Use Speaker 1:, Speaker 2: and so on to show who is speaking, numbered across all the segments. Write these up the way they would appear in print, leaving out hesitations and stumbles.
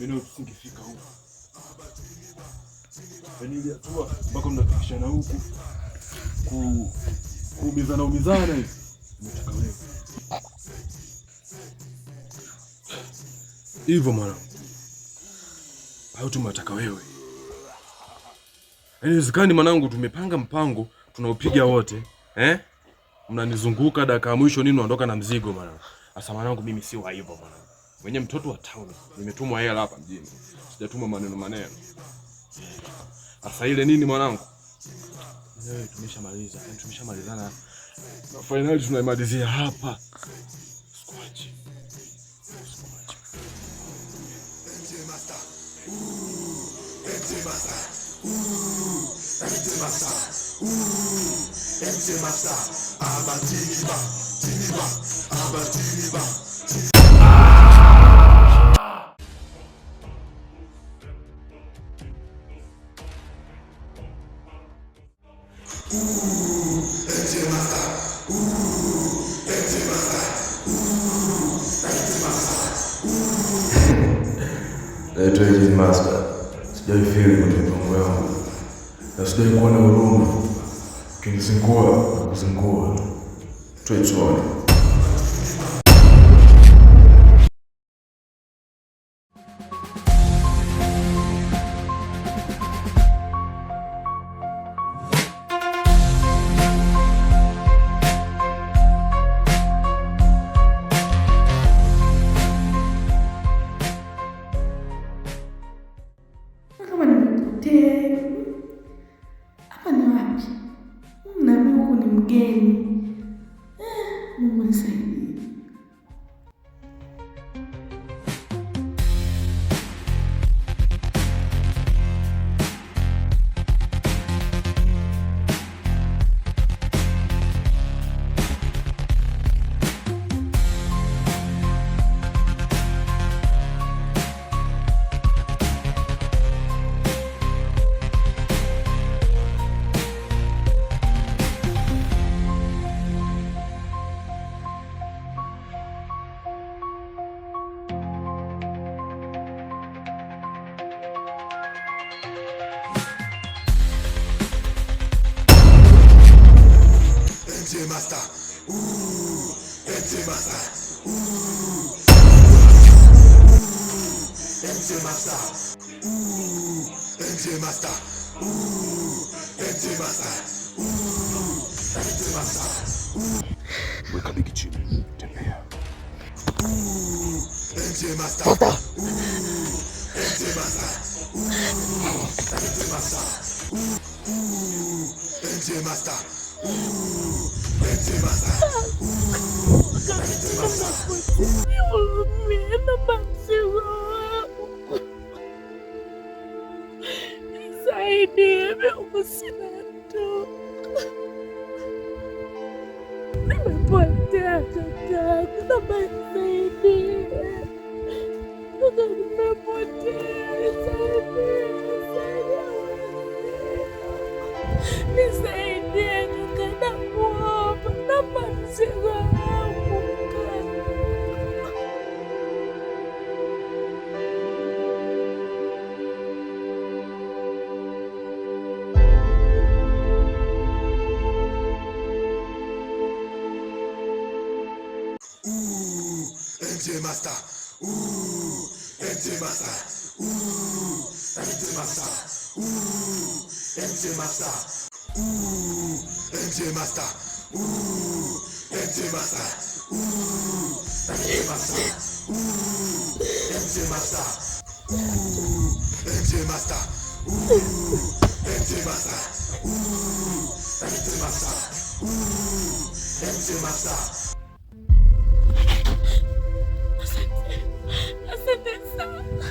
Speaker 1: Yaani tusingefika huko. Yaani ile hatua mpaka mnafikishana huku kuumizana hivi. Nataka wewe. Hivyo mwanangu. Au tunataka wewe. Yaani zikani mwanangu, tumepanga mpango tunaupiga wote. Mnanizunguka dakika mwisho nini unaondoka na mzigo mwanangu. Asa mwanangu, mimi sio hivyo mwanangu. Mwenye mtoto wa town, nimetumwa hela hapa mjini. Sijatumwa maneno. Asa ile nini mwanangu? Wewe tumeshamalizana. Na finali tunaimalizia hapa. Squash.
Speaker 2: Naitwa Master. Sijai feel kwenye mambo yangu. Na sijai kuwa na huruma. Kinizingua na kuzingua. Tuichone.
Speaker 3: Hapa ni wapi? Mimi huku ni mgeni. Mungu nisaidie.
Speaker 4: Master. Master. Master. Master. Master.
Speaker 1: Weka begi chini. Tembea.
Speaker 4: Master.
Speaker 1: Papa.
Speaker 4: Master. Master. Master.
Speaker 3: Nisaidie, mimi sina mtu. Nimepotea kakangu, naomba nisaidie. Nimepotea, nisaidie kaka, nakuomba, naomba mzigo wangu kaka.
Speaker 4: Master. Master. Master. Master. Master.
Speaker 3: Asante sana.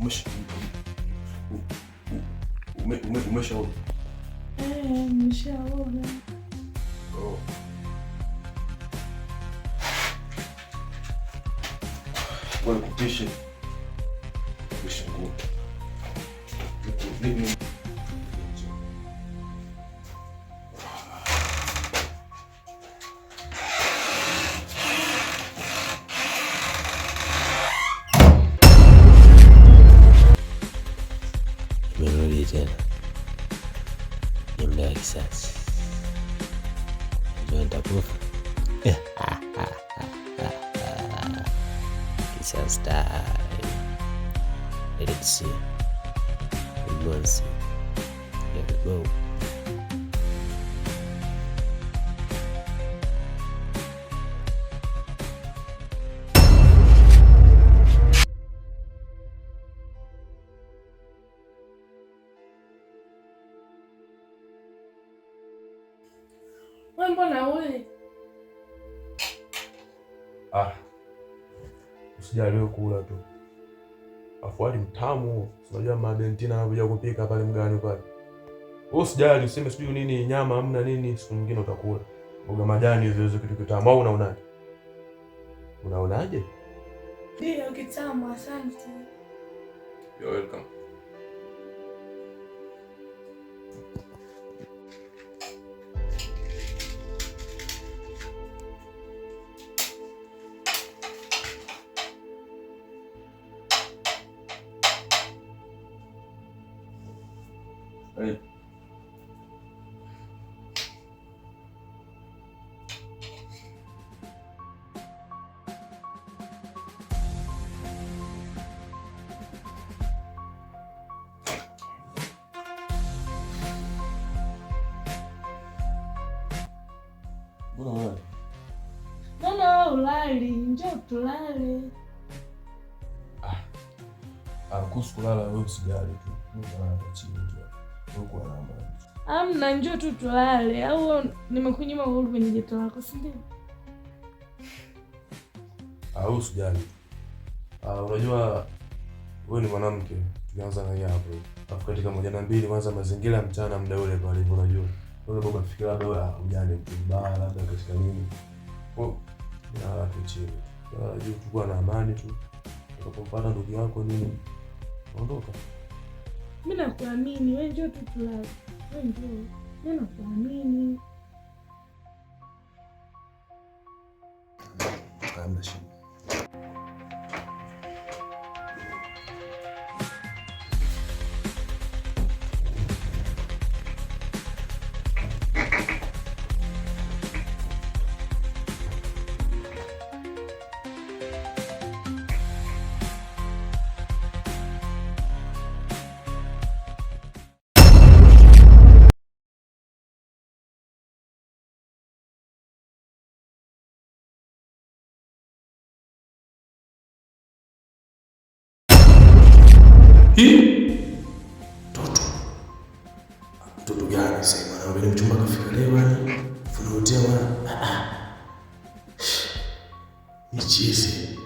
Speaker 1: Umeshaoga?
Speaker 3: Nimeshaoga.
Speaker 1: Oh. Wewe kupishe. Kupishe nguo. Nini?
Speaker 5: Nimerudi tena. Ni muda wa kisasi. Najua nitakufa. Kisasi time. Let's see. We go and see. Here we go.
Speaker 3: Wewe mbona ule?
Speaker 2: Usijaliwe kula tu. Afuali mtamu, unajua Argentina anakuja kupika pale mgani pale. Wewe usijali, useme sijui nini nyama hamna nini, siku nyingine utakula. Mboga majani hizo kitu kitamu. Au unaonaje? Unaonaje?
Speaker 3: Ndio kitamu, asante.
Speaker 1: You're welcome. Hey.
Speaker 3: Mbona ulali? Njoo tulale.
Speaker 2: Kuhusu kulala wewe usijali tu. Mungu chini tu. Mungu anaomba.
Speaker 3: Amna, njoo tu tulale. Au nimekunyima uhuru kwenye joto lako, si ndio?
Speaker 2: Usijali. Unajua wewe ni mwanamke. Tukianza na hiyo hapo. Alafu katika 1 kwanza mazingira ya mchana muda ule pale unajua. Wewe baba fikira labda ujane mtu mbaya labda katika nini. Na tu chini. Juu tukua na amani tu. Utakapompata ndugu yako nini? Ondoka.
Speaker 3: Mimi nakuamini, wewe njoo tu tulale. Wewe njoo. Mimi nakuamini.
Speaker 2: Hamna shida. Toto gani sasa? Maana vile mchumba kafika leo yani. Funutia bwana. Ni chizi.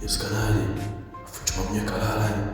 Speaker 2: Yes kanali. Afuchuma mwenye kalala yani.